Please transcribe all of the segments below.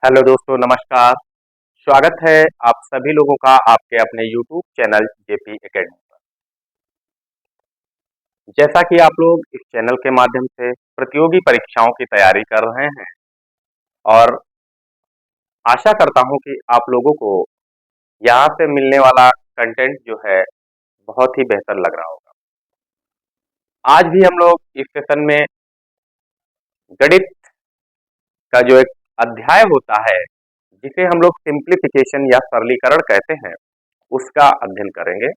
Hello दोस्तों, नमस्कार। स्वागत है आप सभी लोगों का आपके अपने यूट्यूब चैनल जेपी एकेडमी पर। जैसा कि आप लोग इस चैनल के माध्यम से प्रतियोगी परीक्षाओं की तैयारी कर रहे हैं और आशा करता हूं कि आप लोगों को यहाँ से मिलने वाला कंटेंट जो है बहुत ही बेहतर लग रहा होगा। आज भी हम लोग इस सेशन में गणित का जो एक अध्याय होता है, जिसे हम लोग सिंप्लीफिकेशन या सरलीकरण कहते हैं, उसका अध्ययन करेंगे।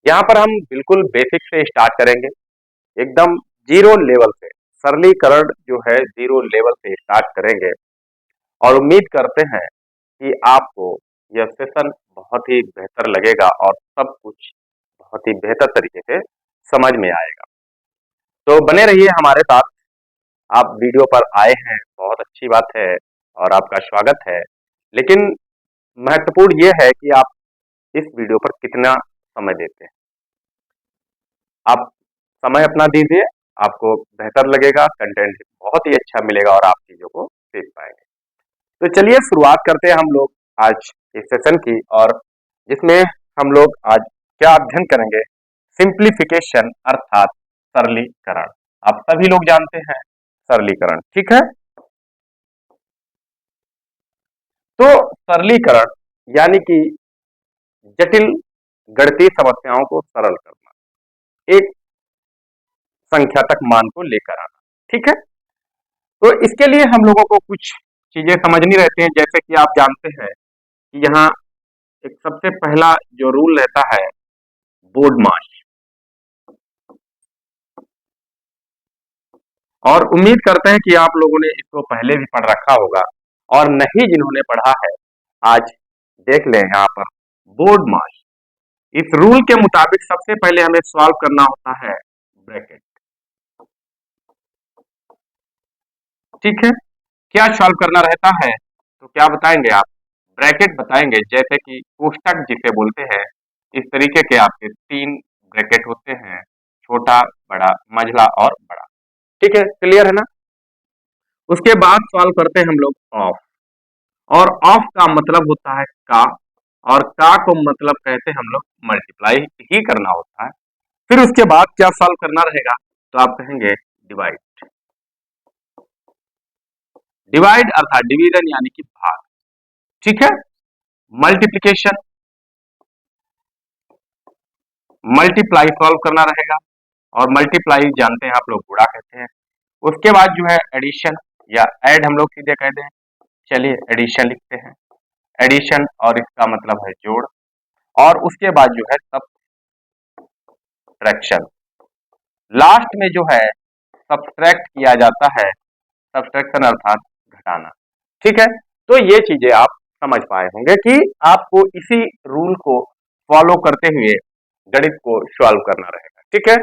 यहाँ पर हम बिल्कुल बेसिक से स्टार्ट करेंगे, एकदम जीरो लेवल से। सरलीकरण जो है जीरो लेवल से स्टार्ट करेंगे और उम्मीद करते हैं कि आपको यह सेशन बहुत ही बेहतर लगेगा और सब कुछ बहुत ही बेहतर तरीके से समझ में आएगा। तो बने रहिए हमारे साथ। आप वीडियो पर आए हैं, बहुत अच्छी बात है और आपका स्वागत है। लेकिन महत्वपूर्ण ये है कि आप इस वीडियो पर कितना समय देते हैं। आप समय अपना दीजिए, आपको बेहतर लगेगा, कंटेंट बहुत ही अच्छा मिलेगा और आप चीजों को सीख पाएंगे। तो चलिए शुरुआत करते हैं हम लोग आज इस सेशन की, और जिसमें हम लोग आज क्या अध्ययन करेंगे, सिंप्लीफिकेशन अर्थात सरलीकरण। आप सभी लोग जानते हैं सरलीकरण, ठीक है। तो सरलीकरण यानी कि जटिल गणितीय समस्याओं को सरल करना, एक संख्या तक मान को लेकर आना, ठीक है। तो इसके लिए हम लोगों को कुछ चीजें समझनी रहती हैं। जैसे कि आप जानते हैं कि यहाँ एक सबसे पहला जो रूल रहता है, बोर्ड मास। और उम्मीद करते हैं कि आप लोगों ने इसको पहले भी पढ़ रखा होगा, और नहीं जिन्होंने पढ़ा है आज देख लें यहाँ पर बोर्ड मास। इस रूल के मुताबिक सबसे पहले हमें सॉल्व करना होता है ब्रैकेट, ठीक है। क्या सॉल्व करना रहता है, तो क्या बताएंगे आप? ब्रैकेट बताएंगे। जैसे कि कोष्टक जिसे बोलते हैं, इस तरीके के आपके 3 ब्रैकेट होते हैं, छोटा, बड़ा, मझला और बड़ा, ठीक है। क्लियर है ना। उसके बाद सॉल्व करते हैं हम लोग ऑफ, और ऑफ का मतलब होता है का, और का को मतलब कहते हैं हम लोग मल्टीप्लाई ही करना होता है। फिर उसके बाद क्या सॉल्व करना रहेगा, तो आप कहेंगे डिवाइड। डिवाइड अर्थात डिवीजन यानी कि भाग, ठीक है। मल्टीप्लिकेशन, मल्टीप्लाई सॉल्व करना रहेगा, और मल्टीप्लाई जानते हैं आप लोग गुणा कहते हैं। उसके बाद जो है एडिशन या ऐड हम लोग सीधे कहते हैं। चलिए एडिशन लिखते हैं, एडिशन, और इसका मतलब है जोड़। और उसके बाद जो है सब्ट्रैक्शन, लास्ट में जो है सब्ट्रैक्ट किया जाता है, सब्ट्रैक्शन अर्थात घटाना, ठीक है। तो ये चीजें आप समझ पाए होंगे कि आपको इसी रूल को फॉलो करते हुए गणित को सॉल्व करना रहेगा, ठीक है।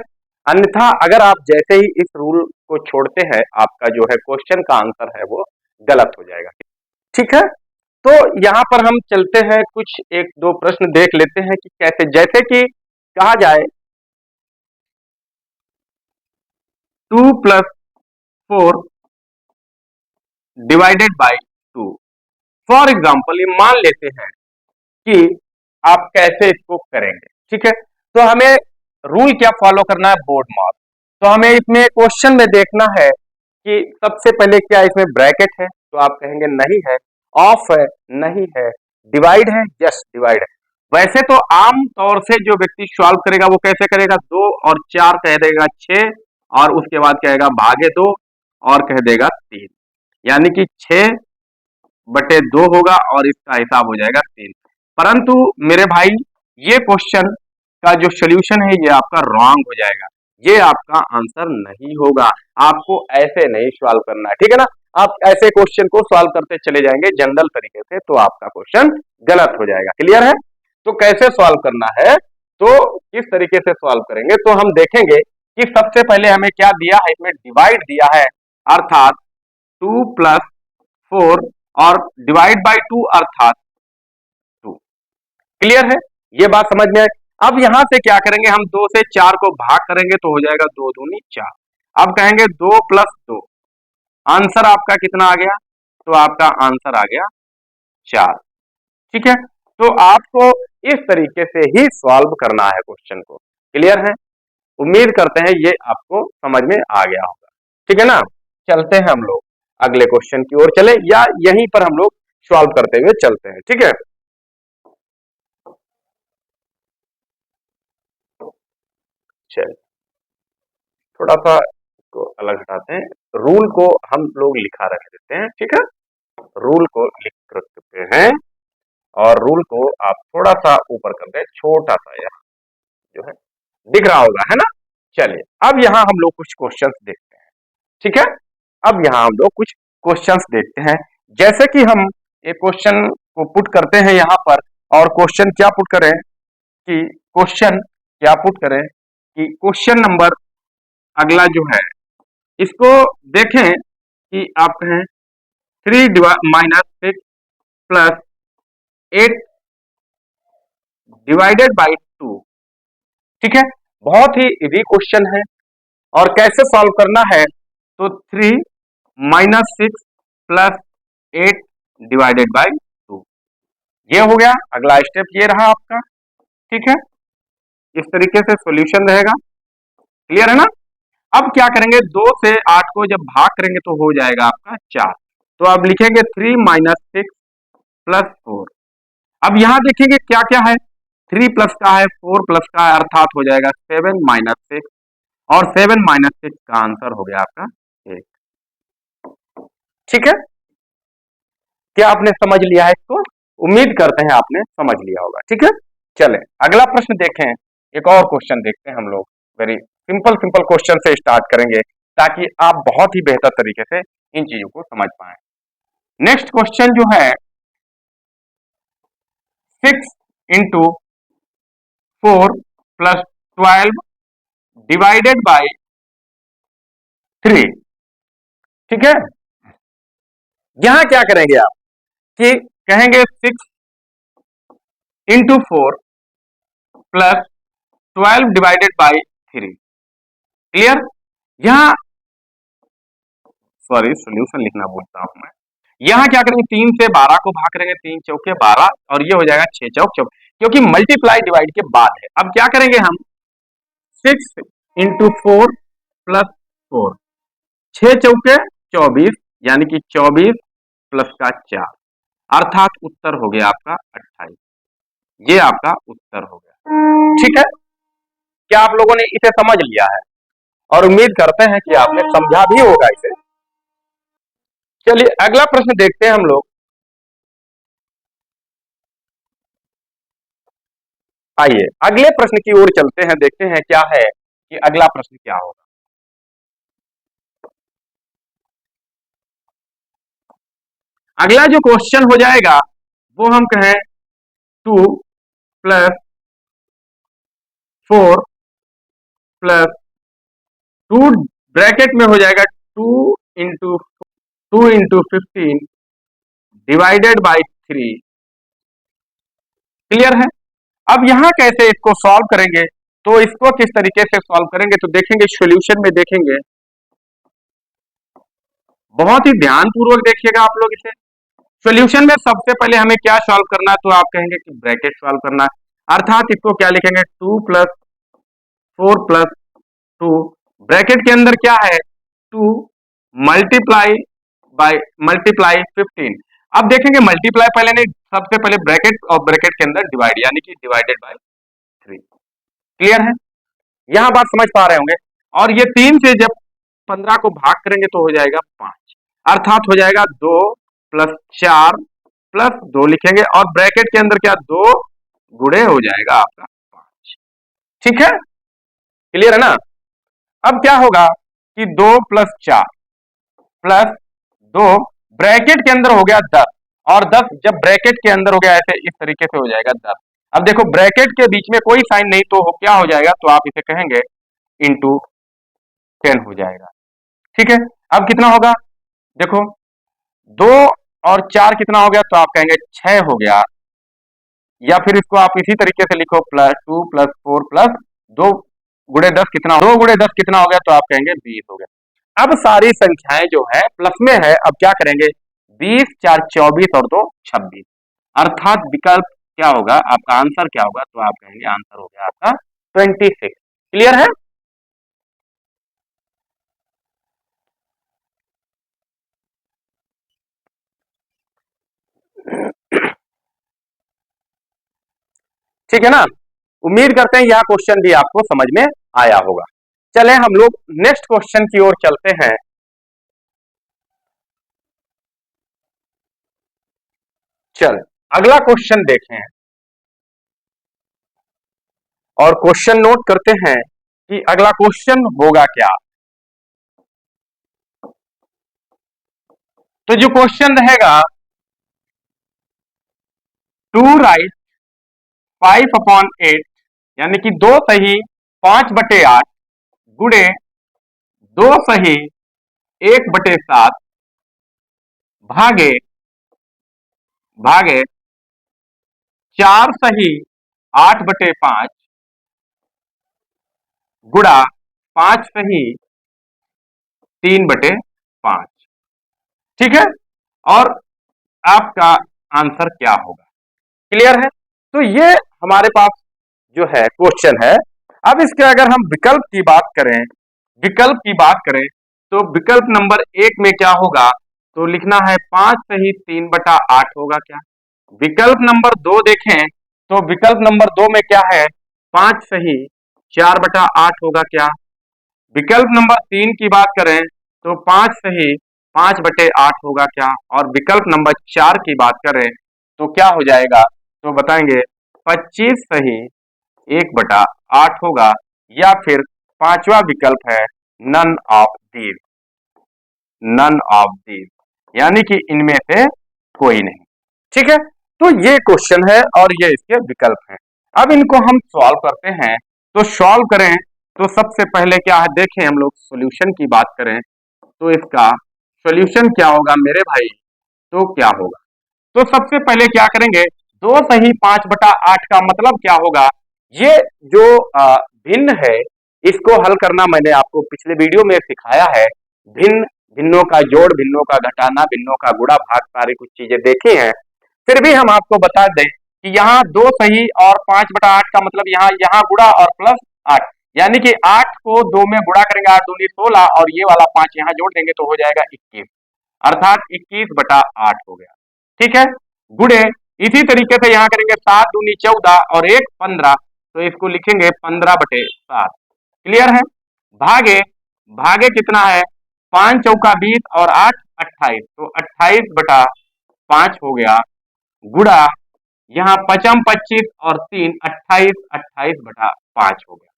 अन्यथा अगर आप जैसे ही इस रूल को छोड़ते हैं, आपका जो है क्वेश्चन का आंसर है वो गलत हो जाएगा, ठीक है। तो यहाँ पर हम चलते हैं, कुछ एक दो प्रश्न देख लेते हैं कि कैसे। जैसे कि कहा जाए 2 + 4 डिवाइडेड बाई 2। फॉर एग्जाम्पल ये मान लेते हैं कि आप कैसे इसको करेंगे, ठीक है। तो हमें रूल क्या फॉलो करना है, बोर्ड मास। तो हमें इसमें क्वेश्चन में देखना है कि सबसे पहले क्या इसमें ब्रैकेट है, तो आप कहेंगे नहीं है। ऑफ है, नहीं है। डिवाइड है, यस डिवाइड है। वैसे तो आम तौर से जो व्यक्ति सॉल्व करेगा वो कैसे करेगा, 2 और 4 कह देगा 6, और उसके बाद कहेगा भागे 2 और कह देगा 3, यानी कि 6/2 होगा और इसका हिसाब हो जाएगा 3। परंतु मेरे भाई ये क्वेश्चन का जो सोल्यूशन है ये आपका रॉन्ग हो जाएगा, ये आपका आंसर नहीं होगा। आपको ऐसे नहीं सॉल्व करना है, ठीक है ना। आप ऐसे क्वेश्चन को सॉल्व करते चले जाएंगे जनरल तरीके से, तो आपका क्वेश्चन गलत हो जाएगा। क्लियर है। तो कैसे सॉल्व करना है, तो किस तरीके से सॉल्व करेंगे, तो हम देखेंगे कि सबसे पहले हमें क्या दिया है, इसमें डिवाइड दिया है, अर्थात 2 + 4 और डिवाइड बाई 2 अर्थात 2। क्लियर है, ये बात समझ में आए। अब यहां से क्या करेंगे, हम 2 से 4 को भाग करेंगे तो हो जाएगा 2 दूनी 4। अब कहेंगे 2 + 2, आंसर आपका कितना आ गया तो आपका आंसर आ गया 4। ठीक है, तो आपको इस तरीके से ही सॉल्व करना है क्वेश्चन को। क्लियर है? उम्मीद करते हैं ये आपको समझ में आ गया होगा। ठीक है ना? चलते हैं हम लोग अगले क्वेश्चन की ओर चले, या यहीं पर हम लोग सॉल्व करते हुए चलते हैं। ठीक है, चलिए थोड़ा सा इसको अलग हटाते हैं, रूल को हम लोग लिखा रख देते हैं। ठीक है, रूल को लिख रखते हैं और रूल को आप थोड़ा सा ऊपर कर दें, छोटा सा यहाँ जो है दिख रहा होगा, है ना? चलिए अब यहाँ हम लोग कुछ क्वेश्चंस देखते हैं। ठीक है, अब यहाँ हम लोग कुछ क्वेश्चंस देखते हैं। जैसे कि हम एक क्वेश्चन को पुट करते हैं यहाँ पर, और क्वेश्चन क्या पुट करें कि क्वेश्चन क्या पुट करें कि क्वेश्चन नंबर अगला जो है इसको देखें कि आप कहें 3 माइनस 6 प्लस 8 डिवाइडेड बाई 2। ठीक है, बहुत ही इजी क्वेश्चन है और कैसे सॉल्व करना है, तो 3 माइनस 6 प्लस 8 डिवाइडेड बाई 2, ये हो गया। अगला स्टेप ये रहा आपका। ठीक है, इस तरीके से सॉल्यूशन रहेगा। क्लियर है ना? अब क्या करेंगे, 2 से 8 को जब भाग करेंगे तो हो जाएगा आपका 4। तो अब लिखेंगे 3 माइनस 6 प्लस 4। अब यहां देखेंगे क्या क्या है, 3 प्लस का है, 4 प्लस का है, अर्थात हो जाएगा 7 माइनस 6, और 7 माइनस 6 का आंसर हो गया आपका 8। ठीक है, क्या आपने समझ लिया है इसको? उम्मीद करते हैं आपने समझ लिया होगा। ठीक है, चले अगला प्रश्न देखें। एक और क्वेश्चन देखते हैं हम लोग। वेरी सिंपल सिंपल क्वेश्चन से स्टार्ट करेंगे ताकि आप बहुत ही बेहतर तरीके से इन चीजों को समझ पाए। नेक्स्ट क्वेश्चन जो है, 6 इंटू 4 प्लस 12 डिवाइडेड बाई 3। ठीक है, यहां क्या करेंगे आप कि कहेंगे 6 into 4 plus 12 divided by 3। Clear? यहां सॉरी सोल्यूशन लिखना भूलता हूं मैं। यहां क्या करेंगे, 3 से 12 को भाग करेंगे, 3 चौके 12, और ये हो जाएगा 6 चौक 24, क्योंकि मल्टीप्लाई डिवाइड के बाद है। अब क्या करेंगे हम, 6 इंटू 4 प्लस 4, 6 चौके 24, यानी कि 24 प्लस का 4, अर्थात उत्तर हो गया आपका 28। ये आपका उत्तर हो गया। ठीक है, क्या आप लोगों ने इसे समझ लिया है? और उम्मीद करते हैं कि आपने समझा भी होगा इसे। चलिए अगला प्रश्न देखते हैं हम लोग। आइए अगले प्रश्न की ओर चलते हैं, देखते हैं क्या है कि अगला प्रश्न क्या होगा। अगला जो क्वेश्चन हो जाएगा वो हम कहें 2 प्लस 4 प्लस 2 ब्रैकेट में हो जाएगा 2 इंटू 15 डिवाइडेड बाई 3। क्लियर है? अब यहां कैसे इसको सॉल्व करेंगे, तो इसको किस तरीके से सॉल्व करेंगे, तो देखेंगे सॉल्यूशन में, देखेंगे बहुत ही ध्यानपूर्वक देखिएगा आप लोग इसे। सॉल्यूशन में सबसे पहले हमें क्या सॉल्व करना है, तो आप कहेंगे कि ब्रैकेट सॉल्व करना है, अर्थात इसको क्या लिखेंगे, 2 प्लस 4 प्लस 2, ब्रैकेट के अंदर क्या है 2 मल्टीप्लाई 15। अब देखेंगे मल्टीप्लाई पहले नहीं, सबसे पहले ब्रैकेट, और ब्रैकेट के अंदर डिवाइड, यानी कि डिवाइडेड बाय 3। क्लियर है? यहां बात समझ पा रहे होंगे। और ये 3 से जब 15 को भाग करेंगे तो हो जाएगा 5, अर्थात हो जाएगा 2 प्लस 4 प्लस 2 लिखेंगे, और ब्रैकेट के अंदर क्या 2 गुणे हो जाएगा आपका 5। ठीक है, क्लियर है ना? अब क्या होगा कि 2 प्लस 4 प्लस 2, ब्रैकेट के अंदर हो गया 10, और 10 जब ब्रैकेट के अंदर हो गया ऐसे इस तरीके से हो जाएगा 10। अब देखो ब्रैकेट के बीच में कोई साइन नहीं, तो क्या हो जाएगा, तो आप इसे कहेंगे इंटू 10 हो जाएगा। ठीक है, अब कितना होगा, देखो 2 और 4 कितना हो गया, तो आप कहेंगे 6 हो गया, या फिर इसको आप इसी तरीके से लिखो, प्लस 2 प्लस 4 प्लस 2 गुणे 10 कितना, 2 गुणे 10 कितना हो गया, तो आप कहेंगे 20 हो गया। अब सारी संख्याएं जो है प्लस में है, अब क्या करेंगे, 20 4 24 और 2 26, अर्थात विकल्प क्या होगा, आपका आंसर क्या होगा, तो आप कहेंगे आंसर हो गया आपका 26। क्लियर है? ठीक है ना? उम्मीद करते हैं यह क्वेश्चन भी आपको समझ में आया होगा। चले हम लोग नेक्स्ट क्वेश्चन की ओर चलते हैं। चल अगला क्वेश्चन देखें और क्वेश्चन नोट करते हैं कि अगला क्वेश्चन होगा क्या। तो जो क्वेश्चन रहेगा, 2 राइट 5/8 यानी कि 2 सही 5/8 गुणे 2 सही 1/7 भागे भागे 4 सही 8/5 गुणा 5 सही 3/5। ठीक है? और आपका आंसर क्या होगा? क्लियर है? तो ये हमारे पास जो है क्वेश्चन है। अब इसके अगर हम विकल्प की बात करें, तो विकल्प नंबर 1 में क्या होगा, तो लिखना है 5 सही 3/8 होगा क्या। विकल्प नंबर 2 देखें तो विकल्प नंबर 2 में क्या है, 5 सही 4/8 होगा क्या। विकल्प नंबर 3 की बात करें तो 5 सही 5/8 होगा क्या। और विकल्प नंबर 4 की बात करें तो क्या हो जाएगा, तो बताएंगे 25 सही 1/8 होगा, या फिर पांचवा विकल्प है नन ऑफ दीज, यानी कि इनमें से कोई नहीं। ठीक है? तो ये क्वेश्चन है और ये इसके विकल्प हैं। अब इनको हम सॉल्व करते हैं। तो सॉल्व करें तो सबसे पहले क्या है, देखें हम लोग सॉल्यूशन की बात करें तो इसका सॉल्यूशन क्या होगा मेरे भाई, तो क्या होगा, तो सबसे पहले क्या करेंगे, 2 सही 5/8 का मतलब क्या होगा, ये जो भिन्न है इसको हल करना मैंने आपको पिछले वीडियो में सिखाया है। भिन्न, भिन्नों का जोड़, भिन्नों का घटाना, भिन्नों का गुणा भाग, सारी कुछ चीजें देखी हैं। फिर भी हम आपको बता दें कि यहाँ 2 सही और 5/8 का मतलब यहाँ यहाँ गुणा और प्लस 8, यानी कि 8 को 2 में गुणा करेंगे, 8 दूनी 16 और ये वाला 5 यहाँ जोड़ देंगे तो हो जाएगा 21, अर्थात 21/8 हो गया। ठीक है? गुणे इसी तरीके से यहाँ करेंगे 7 दूनी 14 और 1 15, तो इसको लिखेंगे 15/7। क्लियर है? भागे भागे कितना है, 5 चौका 20 और 8 28, तो 28/5 हो गया, गुणा यहाँ 5 25 और 3 28, 28/5 हो गया।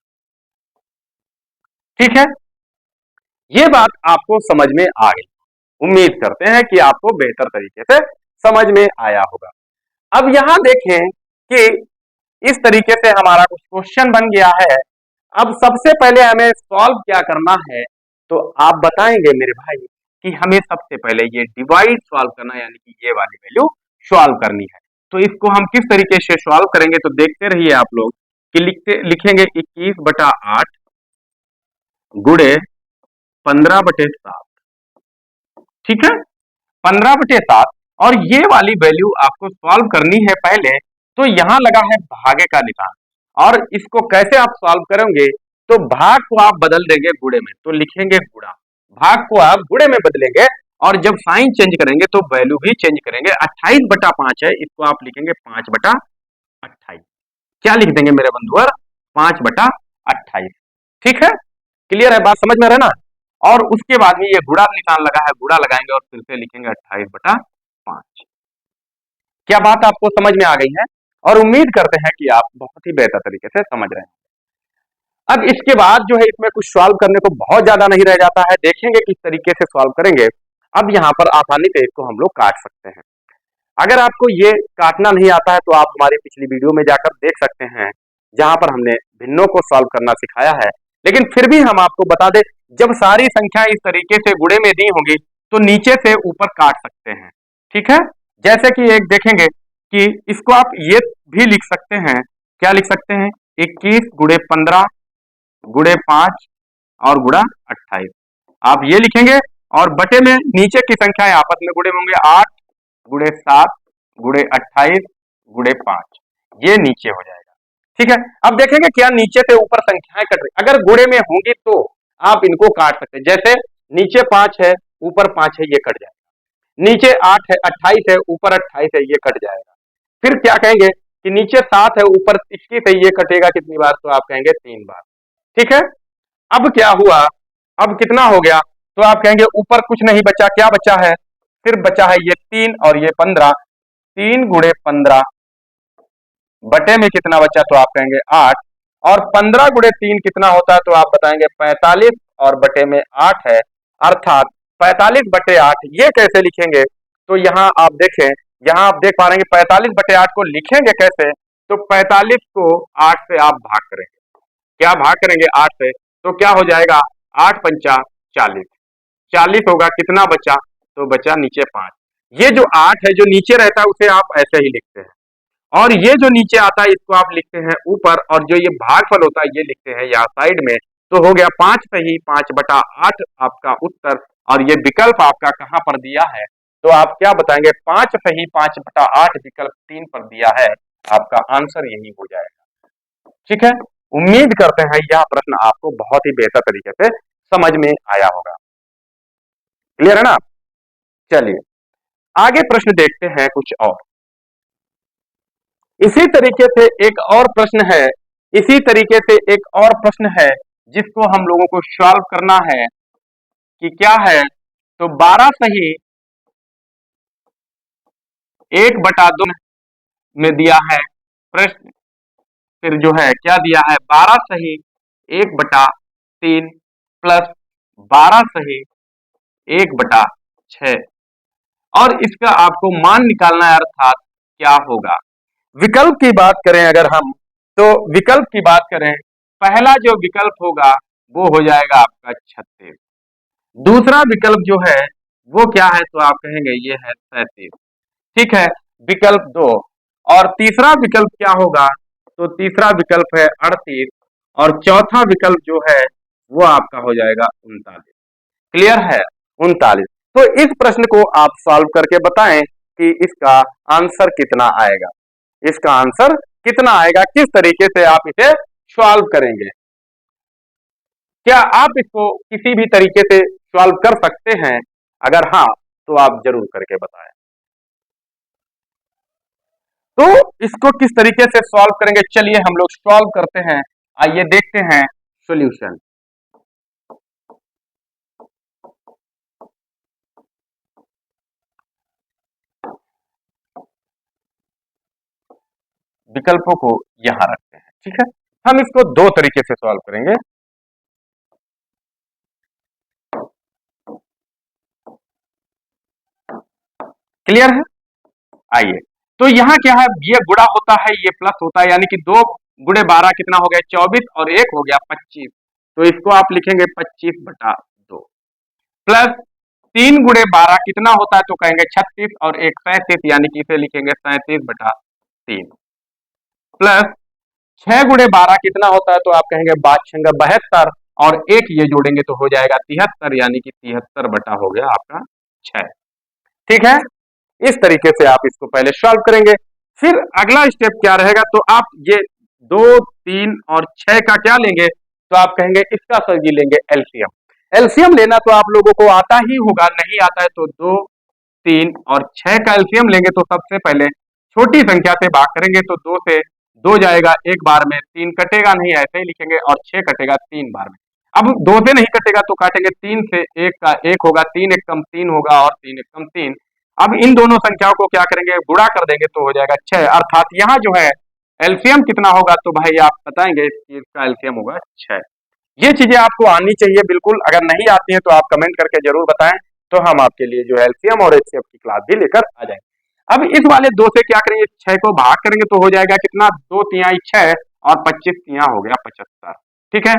ठीक है? ये बात आपको समझ में आ गई। उम्मीद करते हैं कि आपको बेहतर तरीके से समझ में आया होगा। अब यहां देखें कि इस तरीके से हमारा कुछ क्वेश्चन बन गया है। अब सबसे पहले हमें सॉल्व क्या करना है, तो आप बताएंगे मेरे भाई कि हमें सबसे पहले ये डिवाइड सॉल्व करना, यानी कि ये वाली वैल्यू सॉल्व करनी है। तो इसको हम किस तरीके से सॉल्व करेंगे, तो देखते रहिए आप लोग कि लिखेंगे 21/8 गुणे 15/7। ठीक है? 15/7, और ये वाली वैल्यू आपको सॉल्व करनी है पहले, तो यहां लगा है भागे का निशान, और इसको कैसे आप सॉल्व करेंगे, तो भाग को आप बदल देंगे गुणे में, तो लिखेंगे गुणा, भाग को आप गुणे में बदलेंगे और जब साइन चेंज करेंगे तो वैल्यू भी चेंज करेंगे। 28/5 है, इसको आप लिखेंगे 5/28। क्या लिख देंगे मेरे बंधुअर, 5/28। ठीक है? क्लियर है? बात समझ में रहे ना? और उसके बाद में ये गुणा निशान लगा है, गुणा लगाएंगे और फिर से लिखेंगे 28/5। क्या बात आपको समझ में आ गई है? और उम्मीद करते हैं कि आप बहुत ही बेहतर तरीके से समझ रहे हैं। अब इसके बाद जो है इसमें कुछ सॉल्व करने को बहुत ज्यादा नहीं रह जाता है, देखेंगे किस तरीके से सॉल्व करेंगे। अब यहाँ पर आसानी से इसको हम लोग काट सकते हैं। अगर आपको ये काटना नहीं आता है तो आप हमारी पिछली वीडियो में जाकर देख सकते हैं, जहां पर हमने भिन्नों को सॉल्व करना सिखाया है। लेकिन फिर भी हम आपको बता दें, जब सारी संख्या इस तरीके से गुणे में दी होंगी तो नीचे से ऊपर काट सकते हैं। ठीक है? जैसे कि एक देखेंगे कि इसको आप ये भी लिख सकते हैं, क्या लिख सकते हैं, 21 गुणे 15 गुणे 5 और गुणा 28, आप ये लिखेंगे और बटे में नीचे की संख्याएं आपस में गुणे होंगे, 8 गुणे 7 गुणे 28 गुणे 5, ये नीचे हो जाएगा। ठीक है, अब देखेंगे क्या नीचे से ऊपर संख्याएं कट रही, अगर गुणे में होंगी तो आप इनको काट सकते हैं। जैसे नीचे 5 है ऊपर 5 है, ये कट जाएगा। नीचे 8 है 28 है ऊपर 28 है, ये कट जाएगा। फिर क्या कहेंगे कि नीचे 7 है ऊपर 21 है, ये कटेगा कितनी बार, तो आप कहेंगे 3 बार। ठीक है, अब क्या हुआ, अब कितना हो गया, तो आप कहेंगे ऊपर कुछ नहीं बचा, क्या बचा है, सिर्फ बचा है ये 3 और ये 15, 3 गुणे 15 बटे में कितना बचा, तो आप कहेंगे 8, और 15 गुणे 3 कितना होता है, तो आप बताएंगे 45 और बटे में 8 है, अर्थात 45 बटे 8। ये कैसे लिखेंगे, तो यहाँ आप देखें, यहाँ आप देख पा रहे हैं कि 45 बटे 8 को लिखेंगे कैसे, तो 45 को 8 से आप भाग करेंगे, क्या भाग करेंगे 8 से, तो क्या हो जाएगा 8 पंचा 40, 40 होगा, कितना बचा, तो बचा नीचे 5। ये जो 8 है जो नीचे रहता है उसे आप ऐसे ही लिखते हैं, और ये जो नीचे आता है इसको आप लिखते हैं ऊपर, और जो ये भागफल होता है ये लिखते हैं यहाँ साइड में। तो हो गया 5 सही 5 बटा 8 आपका उत्तर, और ये विकल्प आपका कहां पर दिया है, तो आप क्या बताएंगे, 5 सही 5 बटा 8 विकल्प 3 पर दिया है, आपका आंसर यही हो जाएगा। ठीक है, उम्मीद करते हैं यह प्रश्न आपको बहुत ही बेहतर तरीके से समझ में आया होगा। क्लियर है ना। चलिए आगे प्रश्न देखते हैं कुछ और। इसी तरीके से एक और प्रश्न है, इसी तरीके से एक और प्रश्न है जिसको हम लोगों को सॉल्व करना है कि क्या है, तो 12 सही 1 बटा 2 में दिया है प्रश्न, फिर जो है क्या दिया है, 12 सही 1 बटा 3 प्लस 12 सही 1 बटा 6, और इसका आपको मान निकालना है, अर्थात क्या होगा। विकल्प की बात करें अगर हम, तो विकल्प की बात करें, पहला जो विकल्प होगा वो हो जाएगा आपका 36, दूसरा विकल्प जो है वो क्या है, तो आप कहेंगे ये है 37। ठीक है, विकल्प 2, और तीसरा विकल्प क्या होगा, तो तीसरा विकल्प है 38, और चौथा विकल्प जो है वो आपका हो जाएगा 39। क्लियर है, 39। तो इस प्रश्न को आप सॉल्व करके बताएं कि इसका आंसर कितना आएगा, इसका आंसर कितना आएगा, किस तरीके से आप इसे सॉल्व करेंगे। क्या आप इसको किसी भी तरीके से सॉल्व कर सकते हैं, अगर हाँ तो आप जरूर करके बताएं। तो इसको किस तरीके से सॉल्व करेंगे, चलिए हम लोग सॉल्व करते हैं। आइए देखते हैं सॉल्यूशन। विकल्पों को यहां रखते हैं। ठीक है, हम इसको दो तरीके से सॉल्व करेंगे। क्लियर है, आइए, तो यहाँ क्या है, ये गुणा होता है ये प्लस होता है, यानी कि 2 गुणे 12 कितना हो गया 24, और 1 हो गया 25, तो इसको आप लिखेंगे 25 बटा 2, प्लस 3 गुणे 12 कितना होता है, तो कहेंगे 36, और 1 37, यानी कि इसे लिखेंगे 37 बटा 3, प्लस 6 गुणे 12 कितना होता है, तो आप कहेंगे 72, और 1 ये जोड़ेंगे तो हो जाएगा 73, यानी कि 73 बटा हो गया आपका 6। ठीक है, इस तरीके से आप इसको पहले सॉल्व करेंगे। फिर अगला स्टेप क्या रहेगा, तो आप ये 2 3 और 6 का क्या लेंगे, तो आप कहेंगे इसका सही लेंगे एलसीएम। एलसीएम लेना तो आप लोगों को आता ही होगा, नहीं आता है तो 2 3 और 6 का एलसीएम लेंगे, तो सबसे पहले छोटी संख्या से भाग करेंगे, तो 2 से 2 जाएगा एक बार में, 3 कटेगा नहीं, ऐसे ही लिखेंगे, और 6 कटेगा 3 बार में। अब 2 से नहीं कटेगा तो काटेंगे 3 से, 1 का 1 होगा, 3 एक कम 3 होगा, और 3 एक कम 3। अब इन दोनों संख्याओं को क्या करेंगे, गुणा कर देंगे तो हो जाएगा 6, अर्थात यहाँ जो है एलसीएम कितना होगा, तो भाई आप बताएंगे इसका एलसीएम होगा 6। ये चीजें आपको आनी चाहिए बिल्कुल, अगर नहीं आती हैं तो आप कमेंट करके जरूर बताएं, तो हम आपके लिए जो है एलसीएम और एचसीएफ की क्लास भी लेकर आ जाएंगे। अब इस वाले 2 से क्या करेंगे, 6 को भाग करेंगे तो हो जाएगा कितना, 2 तिहाई 6, और 25 तिहाई हो गया 75। ठीक है,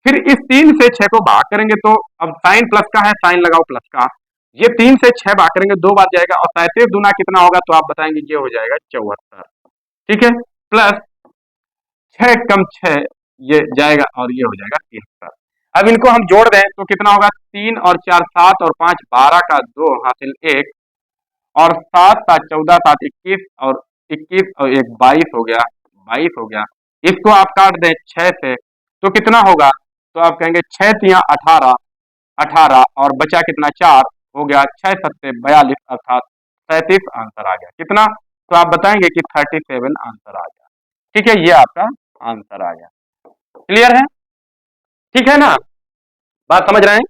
फिर इस 3 से 6 को भाग करेंगे, तो अब साइन प्लस का है, साइन लगाओ प्लस का, ये 3 से 6 भाग करेंगे 2 बार जाएगा, और 37 दूना कितना होगा, तो आप बताएंगे ये हो जाएगा 74। ठीक है, प्लस 6 कम 6 ये जाएगा, और ये हो जाएगा 73। अब इनको हम जोड़ दें तो कितना होगा, 3 और 4 7 और 5 12 का 2 हासिल 1 और 7 7 14 7 21 और 21 और 1 22 हो गया, 22 हो गया। इसको आप काट दें 6 से तो कितना होगा, तो आप कहेंगे 6 तिया 18, 18 और बचा कितना 4 हो गया, 6 सत्ते 42 अर्थात 37 आंसर आ गया। कितना, तो आप बताएंगे कि 37 आंसर आ गया। ठीक है, ये आपका आंसर आ गया। क्लियर है, ठीक है ना, बात समझ रहे हैं।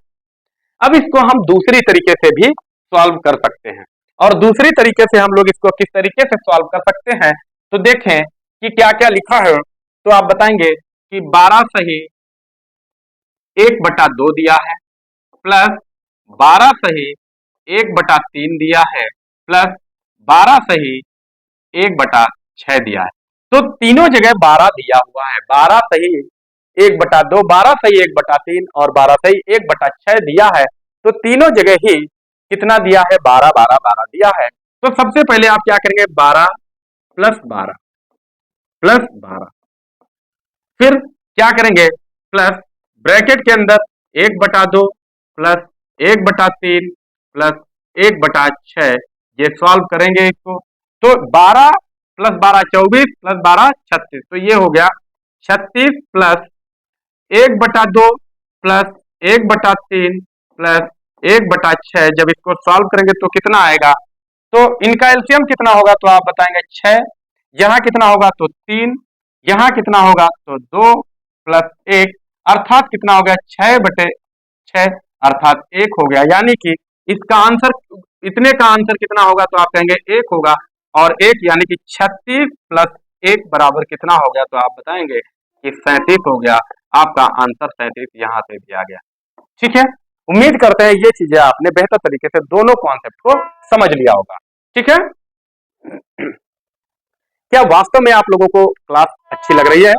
अब इसको हम दूसरी तरीके से भी सॉल्व कर सकते हैं, और दूसरी तरीके से हम लोग इसको किस तरीके से सॉल्व कर सकते हैं, तो देखें कि क्या क्या लिखा है। तो आप बताएंगे कि 12 सही 1/2 दिया है, प्लस 12 सही 1/3 दिया है, प्लस 12 सही 1/6 दिया है। तो तीनों जगह 12 दिया हुआ है, 12 सही 1/2, 12 सही 1/3 और 12 सही 1/6 दिया है। तो तीनों जगह ही कितना दिया है, 12 12 12 दिया है। तो सबसे पहले आप क्या करेंगे, 12 प्लस 12 प्लस 12, फिर क्या करेंगे, प्लस ब्रैकेट के अंदर 1/2 प्लस 1/3 प्लस 1/6, ये सॉल्व करेंगे इसको। तो 12 प्लस 12 24 प्लस 12 36, तो ये हो गया 36 प्लस 1/2 प्लस 1/3 प्लस 1/6। जब इसको सॉल्व करेंगे तो कितना आएगा, तो इनका एलसीएम कितना होगा, तो आप बताएंगे 6, यहां कितना होगा तो 3, यहां कितना होगा तो 2 प्लस 1 अर्थात कितना हो गया 6/6 अर्थात 1 हो गया। यानी कि इसका आंसर, इतने का आंसर कितना होगा, तो आप कहेंगे 1 होगा, और 1 यानी कि 36 प्लस 1 बराबर कितना हो गया, तो आप बताएंगे कि 37 हो गया। आपका आंसर 37 यहां से दिया गया। ठीक है, उम्मीद करते हैं ये चीजें आपने बेहतर तरीके से दोनों कॉन्सेप्ट को समझ लिया होगा। ठीक है, क्या वास्तव में आप लोगों को क्लास अच्छी लग रही है?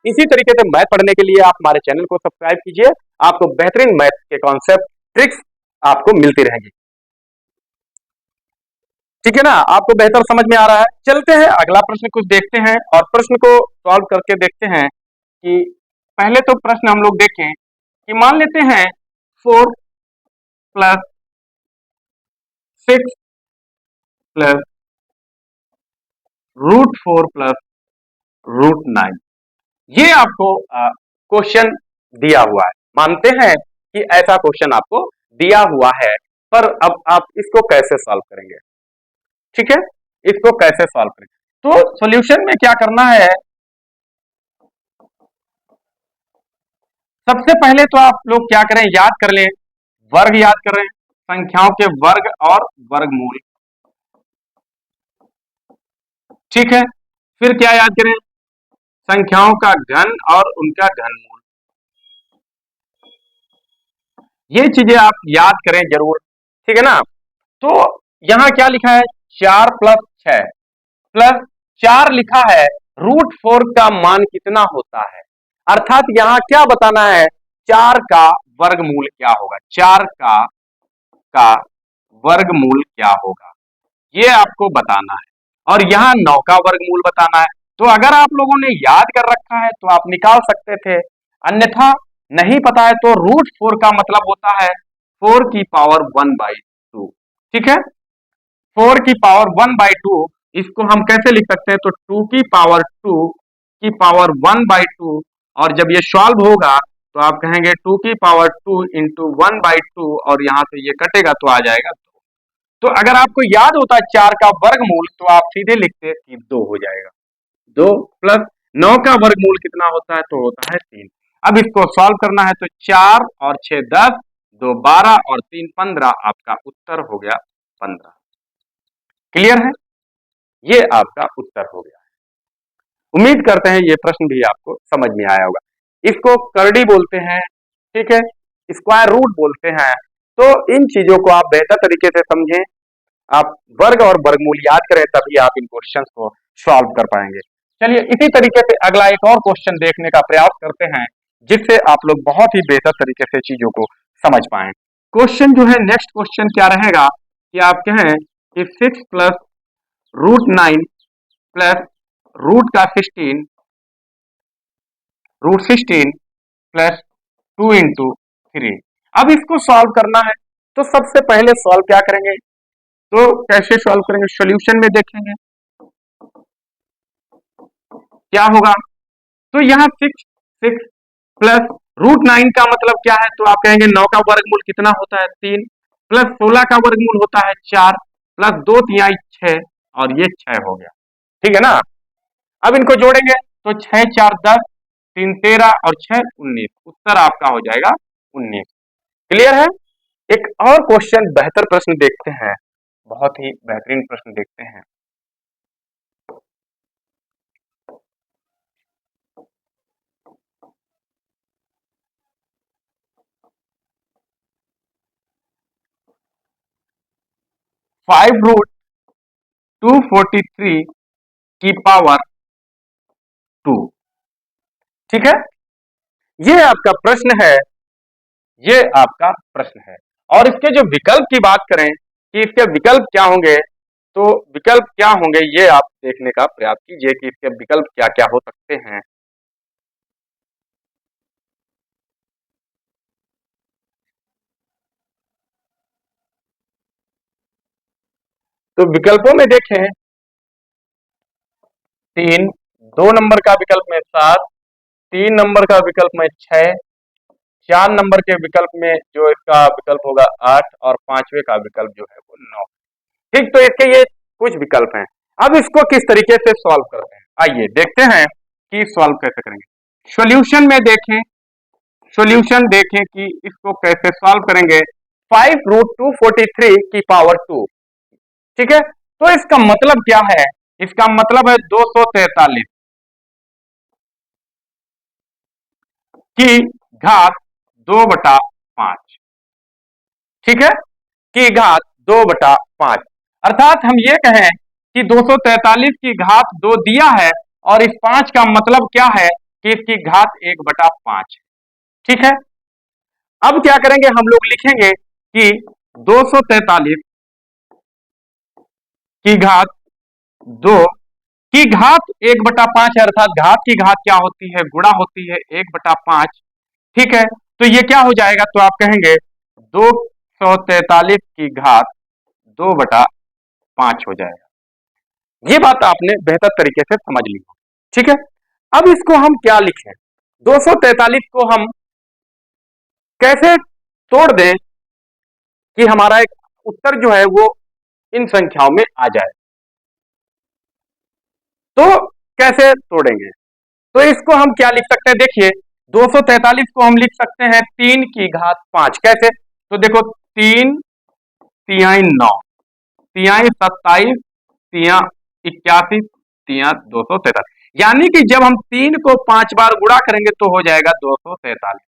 इसी तरीके से मैथ पढ़ने के लिए आप हमारे चैनल को सब्सक्राइब कीजिए, आपको बेहतरीन मैथ के कॉन्सेप्ट ट्रिक्स आपको मिलती रहेंगी। ठीक है ना, आपको बेहतर समझ में आ रहा है। चलते हैं अगला प्रश्न कुछ देखते हैं, और प्रश्न को सॉल्व करके देखते हैं कि पहले तो प्रश्न हम लोग देखें कि मान लेते हैं 4 प्लस 6 प्लस √4 प्लस √9, ये आपको क्वेश्चन दिया हुआ है। मानते हैं कि ऐसा क्वेश्चन आपको दिया हुआ है, पर अब आप इसको कैसे सॉल्व करेंगे? ठीक है, इसको कैसे सॉल्व करेंगे, तो सॉल्यूशन में क्या करना है, सबसे पहले तो आप लोग क्या करें, याद कर लें, वर्ग याद करें, संख्याओं के वर्ग और वर्गमूल। ठीक है, फिर क्या याद करें, संख्याओं का घन और उनका घनमूल। ये चीजें आप याद करें जरूर। ठीक है ना, तो यहां क्या लिखा है, 4 प्लस 6 प्लस 4 लिखा है, √4 का मान कितना होता है, अर्थात यहां क्या बताना है, 4 का वर्गमूल क्या होगा, 4 का वर्गमूल क्या होगा, ये आपको बताना है। और यहाँ 9 का वर्गमूल बताना है। तो अगर आप लोगों ने याद कर रखा है तो आप निकाल सकते थे, अन्यथा नहीं पता है तो √4 का मतलब होता है 4 की पावर 1/2। ठीक है, 4 की पावर 1/2, इसको हम कैसे लिख सकते हैं, तो 2 की पावर 2 की पावर 1/2, और जब ये सॉल्व होगा तो आप कहेंगे 2 की पावर 2 इंटू 1/2, और यहां से ये कटेगा तो आ जाएगा 2। तो अगर आपको याद होता है 4 का वर्गमूल, तो आप सीधे लिखते कि 2 हो जाएगा, 2 प्लस 9 का वर्गमूल कितना होता है, तो होता है 3। अब इसको सॉल्व करना है, तो 4 और 6 10, 2 12 और 3 15, आपका उत्तर हो गया 15। क्लियर है, ये आपका उत्तर हो गया है। उम्मीद करते हैं ये प्रश्न भी आपको समझ में आया होगा। इसको करड़ी बोलते हैं, ठीक है, स्क्वायर रूट बोलते हैं। तो इन चीजों को आप बेहतर तरीके से समझें, आप वर्ग और वर्गमूल याद करें, तभी आप इन क्वेश्चंस को सॉल्व कर पाएंगे। चलिए इसी तरीके से अगला एक और क्वेश्चन देखने का प्रयास करते हैं, जिससे आप लोग बहुत ही बेहतर तरीके से चीजों को समझ पाए। क्वेश्चन जो है, नेक्स्ट क्वेश्चन क्या रहेगा कि आप कहें कि 6 प्लस √9 प्लस √16 प्लस 2 इंटू 3। अब इसको सॉल्व करना है तो सबसे पहले सॉल्व क्या करेंगे, तो कैसे सॉल्व करेंगे, सॉल्यूशन में देखेंगे क्या होगा। तो यहाँ 6 प्लस √9 का मतलब क्या है, तो आप कहेंगे 9 का वर्गमूल कितना होता है 3, प्लस 16 का वर्गमूल होता है 4, प्लस 2 तिहाई 6, और ये 6 हो गया, ठीक है ना। अब इनको जोड़ेंगे तो 6 4 10, 3 13 और 6 19, उत्तर आपका हो जाएगा 19। क्लियर है। एक और क्वेश्चन, बेहतर प्रश्न देखते हैं, बहुत ही बेहतरीन प्रश्न देखते हैं। फाइव रूट 243 की पावर 2, ठीक है, ये आपका प्रश्न है, ये आपका प्रश्न है। और इसके जो विकल्प की बात करें कि इसके विकल्प क्या होंगे, तो विकल्प क्या होंगे ये आप देखने का प्रयास कीजिए कि इसके विकल्प क्या क्या हो सकते हैं। तो विकल्पों में देखें 3, 2 नंबर का विकल्प में 7, 3 नंबर का विकल्प में 6, 4 नंबर के विकल्प में जो इसका विकल्प होगा 8, और 5वें का विकल्प जो है वो 9। ठीक, तो इसके ये कुछ विकल्प हैं। अब इसको किस तरीके से सॉल्व करते हैं, आइए देखते हैं कि सॉल्व कैसे करेंगे। सॉल्यूशन में देखें, सॉल्यूशन देखें कि इसको कैसे सॉल्व करेंगे। 5√243 की पावर 2, ठीक है, तो इसका मतलब क्या है, इसका मतलब है 243 की घात 2/5, ठीक है, की घात 2/5। अर्थात हम ये कहें कि 243 की घात 2 दिया है और इस 5 का मतलब क्या है कि इसकी घात 1/5, ठीक है। अब क्या करेंगे, हम लोग लिखेंगे कि 243 की घात 2 की घात 1/5 है, अर्थात घात की घात क्या होती है, गुणा होती है 1/5, ठीक है। तो ये क्या हो जाएगा, तो आप कहेंगे 243 की घात 2/5 हो जाएगा। ये बात आपने बेहतर तरीके से समझ ली, ठीक है। अब इसको हम क्या लिखें, 243 को हम कैसे तोड़ दें कि हमारा एक उत्तर जो है वो इन संख्याओं में आ जाए, तो कैसे तोड़ेंगे, तो इसको हम क्या लिख सकते हैं, देखिए 243 को हम लिख सकते हैं 3 की घात 5, कैसे, तो देखो 3 तिहाई 9, तिहाई 27, तिया 81, तिया 243, यानी कि जब हम 3 को 5 बार गुणा करेंगे तो हो जाएगा 243।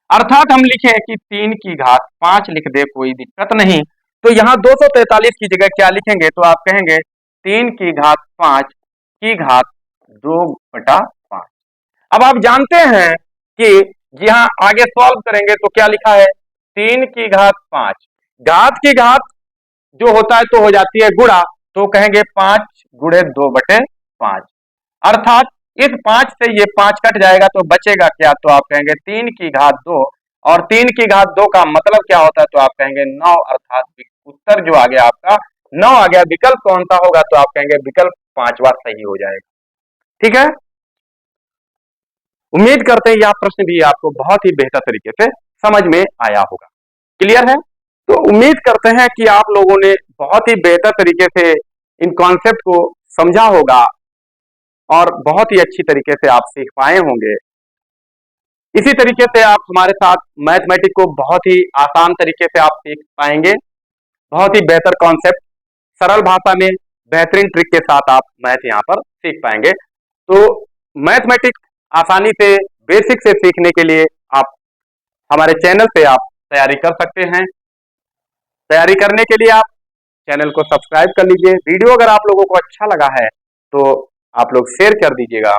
अर्थात हम लिखें कि 3 की घात 5 लिख दे, कोई दिक्कत नहीं। तो यहां 243 की जगह क्या लिखेंगे, तो आप कहेंगे 3 की घात 5 की घात 2/5। अब आप जानते हैं कि यहां आगे सॉल्व करेंगे तो क्या लिखा है, 3 की घात 5, घात की घात जो होता है तो हो जाती है गुणा, तो कहेंगे 5 गुणे 2/5। अर्थात इस 5 से ये 5 कट जाएगा तो बचेगा क्या, तो आप कहेंगे 3 की घात 2, और 3 की घात 2 का मतलब क्या होता है, तो आप कहेंगे 9, अर्थात उत्तर जो आ गया आपका 9 आ गया। विकल्प कौन सा होगा, तो आप कहेंगे विकल्प 5वां सही हो जाएगा, ठीक है। उम्मीद करते हैं यह प्रश्न भी आपको बहुत ही बेहतर तरीके से समझ में आया होगा। क्लियर है, तो उम्मीद करते हैं कि आप लोगों ने बहुत ही बेहतर तरीके से इन कॉन्सेप्ट को समझा होगा और बहुत ही अच्छी तरीके से आप सीख पाए होंगे। इसी तरीके से आप हमारे साथ मैथमेटिक्स को बहुत ही आसान तरीके से आप सीख पाएंगे, बहुत ही बेहतर कॉन्सेप्ट सरल भाषा में बेहतरीन ट्रिक के साथ आप मैथ यहाँ पर सीख पाएंगे। तो मैथमेटिक्स आसानी से बेसिक से सीखने के लिए आप हमारे चैनल से आप तैयारी कर सकते हैं। तैयारी करने के लिए आप चैनल को सब्सक्राइब कर लीजिए। वीडियो अगर आप लोगों को अच्छा लगा है तो आप लोग शेयर कर दीजिएगा,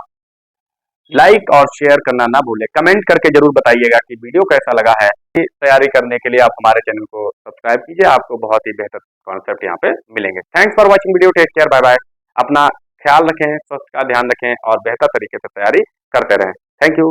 लाइक और शेयर करना ना भूलें, कमेंट करके जरूर बताइएगा कि वीडियो कैसा लगा है। तैयारी करने के लिए आप हमारे चैनल को सब्सक्राइब कीजिए, आपको बहुत ही बेहतर कॉन्सेप्ट यहाँ पे मिलेंगे। Thanks for watching video, take care, bye bye. अपना ख्याल रखें, स्वास्थ्य का ध्यान रखें और बेहतर तरीके से तैयारी करते रहें। Thank you.